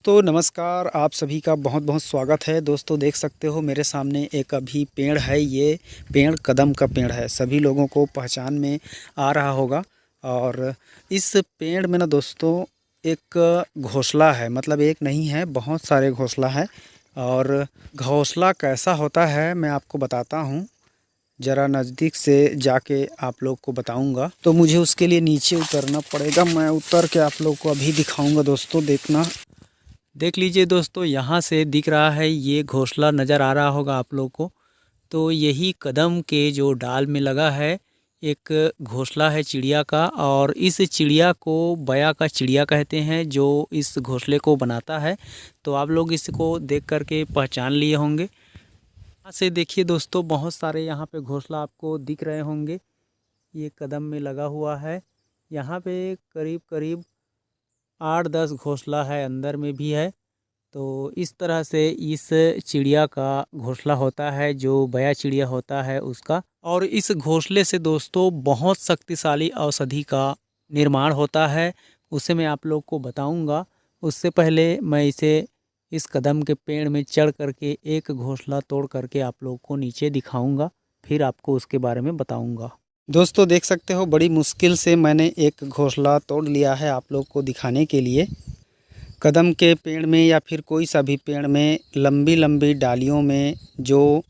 तो नमस्कार, आप सभी का बहुत बहुत स्वागत है। दोस्तों देख सकते हो मेरे सामने एक अभी पेड़ है। ये पेड़ कदम का पेड़ है, सभी लोगों को पहचान में आ रहा होगा। और इस पेड़ में ना दोस्तों एक घोंसला है, मतलब एक नहीं है, बहुत सारे घोंसला है। और घोंसला कैसा होता है मैं आपको बताता हूँ, ज़रा नज़दीक से जाके आप लोग को बताऊंगा। तो मुझे उसके लिए नीचे उतरना पड़ेगा, मैं उतर के आप लोग को अभी दिखाऊंगा। दोस्तों देखना, देख लीजिए दोस्तों, यहाँ से दिख रहा है, ये घोंसला नज़र आ रहा होगा आप लोग को। तो यही कदम के जो डाल में लगा है एक घोंसला है चिड़िया का। और इस चिड़िया को बया का चिड़िया कहते हैं, जो इस घोंसले को बनाता है। तो आप लोग इसको देख करके पहचान लिए होंगे। यहाँ से देखिए दोस्तों, बहुत सारे यहाँ पे घोंसला आपको दिख रहे होंगे। ये कदम में लगा हुआ है। यहाँ पे करीब करीब 8-10 घोंसला है, अंदर में भी है। तो इस तरह से इस चिड़िया का घोंसला होता है, जो बया चिड़िया होता है उसका। और इस घोंसले से दोस्तों बहुत शक्तिशाली औषधि का निर्माण होता है, उसे मैं आप लोग को बताऊंगा। उससे पहले मैं इसे इस कदम के पेड़ में चढ़ करके एक घोंसला तोड़ करके आप लोग को नीचे दिखाऊंगा, फिर आपको उसके बारे में बताऊंगा। दोस्तों देख सकते हो, बड़ी मुश्किल से मैंने एक घोंसला तोड़ लिया है आप लोग को दिखाने के लिए। कदम के पेड़ में या फिर कोई सा भी पेड़ में लंबी लंबी डालियों में जो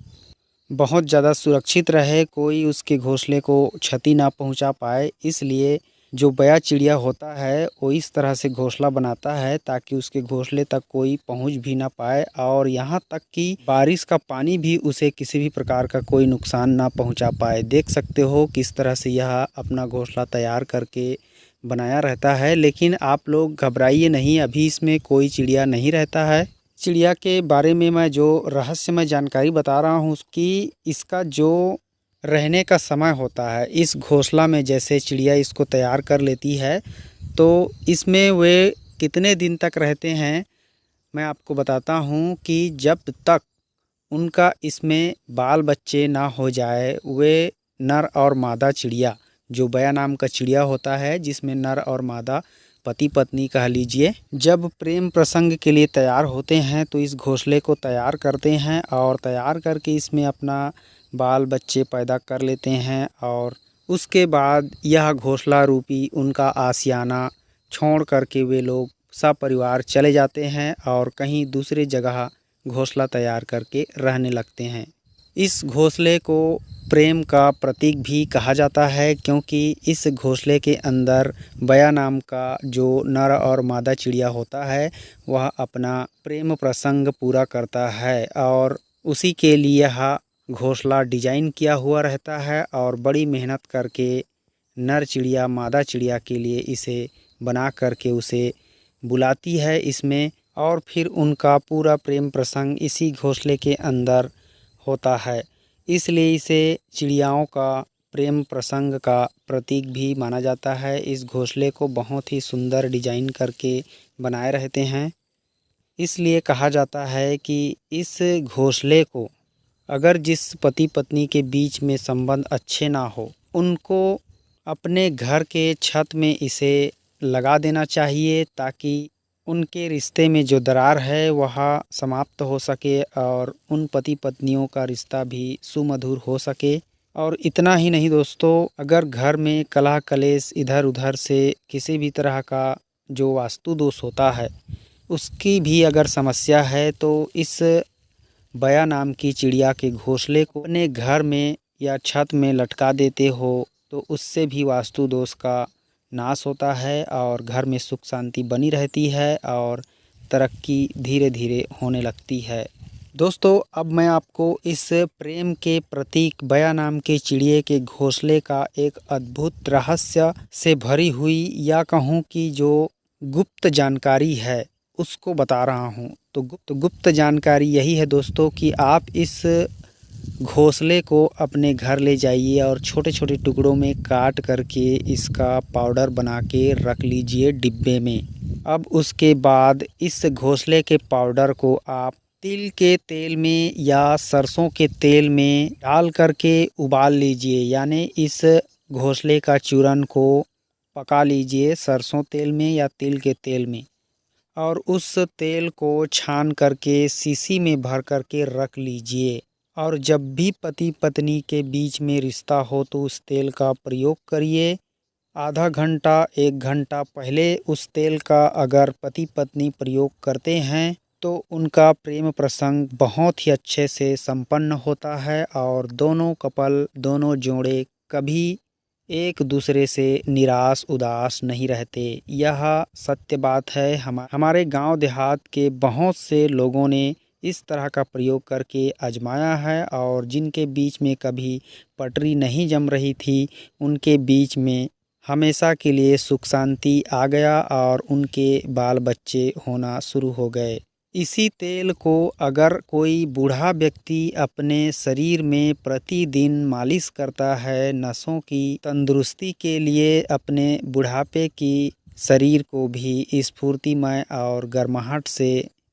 बहुत ज़्यादा सुरक्षित रहे, कोई उसके घोंसले को क्षति ना पहुंचा पाए, इसलिए जो बया चिड़िया होता है वो इस तरह से घोंसला बनाता है ताकि उसके घोंसले तक कोई पहुंच भी ना पाए, और यहाँ तक कि बारिश का पानी भी उसे किसी भी प्रकार का कोई नुकसान ना पहुंचा पाए। देख सकते हो किस तरह से यह अपना घोंसला तैयार करके बनाया रहता है। लेकिन आप लोग घबराइए नहीं, अभी इसमें कोई चिड़िया नहीं रहता है। चिड़िया के बारे में मैं जो रहस्यमय जानकारी बता रहा हूँ उसकी, इसका जो रहने का समय होता है इस घोंसला में, जैसे चिड़िया इसको तैयार कर लेती है तो इसमें वे कितने दिन तक रहते हैं मैं आपको बताता हूँ। कि जब तक उनका इसमें बाल बच्चे ना हो जाए, वे नर और मादा चिड़िया, जो बया नाम का चिड़िया होता है जिसमें नर और मादा पति पत्नी कह लीजिए, जब प्रेम प्रसंग के लिए तैयार होते हैं तो इस घोंसले को तैयार करते हैं और तैयार करके इसमें अपना बाल बच्चे पैदा कर लेते हैं। और उसके बाद यह घोंसला रूपी उनका आशियाना छोड़ करके वे लोग सपरिवार चले जाते हैं और कहीं दूसरी जगह घोंसला तैयार करके रहने लगते हैं। इस घोंसले को प्रेम का प्रतीक भी कहा जाता है, क्योंकि इस घोंसले के अंदर बया नाम का जो नर और मादा चिड़िया होता है वह अपना प्रेम प्रसंग पूरा करता है, और उसी के लिए यह घोंसला डिजाइन किया हुआ रहता है। और बड़ी मेहनत करके नर चिड़िया मादा चिड़िया के लिए इसे बना करके उसे बुलाती है इसमें, और फिर उनका पूरा प्रेम प्रसंग इसी घोंसले के अंदर होता है। इसलिए इसे चिड़ियाओं का प्रेम प्रसंग का प्रतीक भी माना जाता है। इस घोंसले को बहुत ही सुंदर डिजाइन करके बनाए रहते हैं। इसलिए कहा जाता है कि इस घोंसले को अगर जिस पति पत्नी के बीच में संबंध अच्छे ना हो, उनको अपने घर के छत में इसे लगा देना चाहिए, ताकि उनके रिश्ते में जो दरार है वह समाप्त हो सके और उन पति पत्नियों का रिश्ता भी सुमधुर हो सके। और इतना ही नहीं दोस्तों, अगर घर में कलह कलेश इधर उधर से किसी भी तरह का जो वास्तु दोष होता है उसकी भी अगर समस्या है, तो इस बया नाम की चिड़िया के घोंसले को अपने घर में या छत में लटका देते हो तो उससे भी वास्तु दोष का नाश होता है और घर में सुख शांति बनी रहती है और तरक्की धीरे धीरे होने लगती है। दोस्तों अब मैं आपको इस प्रेम के प्रतीक बया नाम के चिड़िए के घोंसले का एक अद्भुत रहस्य से भरी हुई, या कहूँ कि जो गुप्त जानकारी है उसको बता रहा हूँ। तो गुप्त जानकारी यही है दोस्तों कि आप इस घोंसले को अपने घर ले जाइए और छोटे छोटे टुकड़ों में काट करके इसका पाउडर बना के रख लीजिए डिब्बे में। अब उसके बाद इस घोंसले के पाउडर को आप तिल के तेल में या सरसों के तेल में डाल करके उबाल लीजिए, यानी इस घोंसले का चूरन को पका लीजिए सरसों तेल में या तिल के तेल में। और उस तेल को छान करके शीशी में भर करके रख लीजिए। और जब भी पति पत्नी के बीच में रिश्ता हो तो उस तेल का प्रयोग करिए। आधा घंटा 1 घंटा पहले उस तेल का अगर पति पत्नी प्रयोग करते हैं तो उनका प्रेम प्रसंग बहुत ही अच्छे से संपन्न होता है और दोनों कपल, दोनों जोड़े कभी एक दूसरे से निराश उदास नहीं रहते। यह सत्य बात है। हमारे गांव देहात के बहुत से लोगों ने इस तरह का प्रयोग करके आजमाया है और जिनके बीच में कभी पटरी नहीं जम रही थी, उनके बीच में हमेशा के लिए सुख शांति आ गया और उनके बाल बच्चे होना शुरू हो गए। इसी तेल को अगर कोई बूढ़ा व्यक्ति अपने शरीर में प्रतिदिन मालिश करता है, नसों की तंदुरुस्ती के लिए, अपने बुढ़ापे की शरीर को भी स्फूर्तिमय और गर्माहट से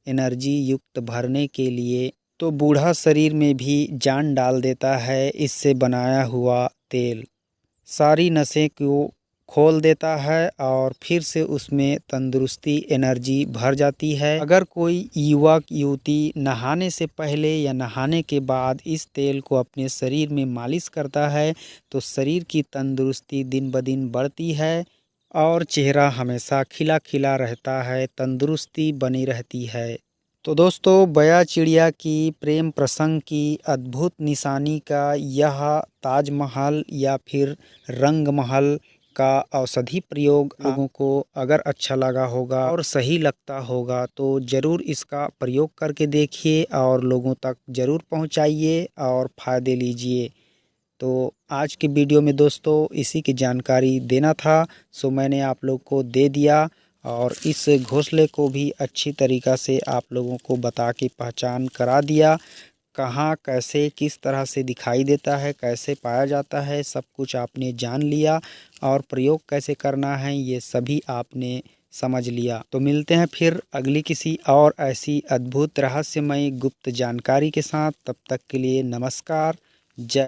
एनर्जी युक्त भरने के लिए, तो बूढ़ा शरीर में भी जान डाल देता है। इससे बनाया हुआ तेल सारी नसें को खोल देता है और फिर से उसमें तंदुरुस्ती एनर्जी भर जाती है। अगर कोई युवक युवती नहाने से पहले या नहाने के बाद इस तेल को अपने शरीर में मालिश करता है तो शरीर की तंदुरुस्ती दिन ब दिन बढ़ती है और चेहरा हमेशा खिला खिला रहता है, तंदुरुस्ती बनी रहती है। तो दोस्तों, बया चिड़िया की प्रेम प्रसंग की अद्भुत निशानी का यह ताजमहल या फिर रंग महल का औषधि प्रयोग लोगों को अगर अच्छा लगा होगा और सही लगता होगा तो ज़रूर इसका प्रयोग करके देखिए और लोगों तक ज़रूर पहुंचाइए और फ़ायदे लीजिए। तो आज की वीडियो में दोस्तों इसी की जानकारी देना था, सो मैंने आप लोग को दे दिया और इस घोंसले को भी अच्छी तरीक़ा से आप लोगों को बता के पहचान करा दिया। कहाँ कैसे किस तरह से दिखाई देता है, कैसे पाया जाता है, सब कुछ आपने जान लिया और प्रयोग कैसे करना है ये सभी आपने समझ लिया। तो मिलते हैं फिर अगली किसी और ऐसी अद्भुत रहस्यमय गुप्त जानकारी के साथ। तब तक के लिए नमस्कार। जय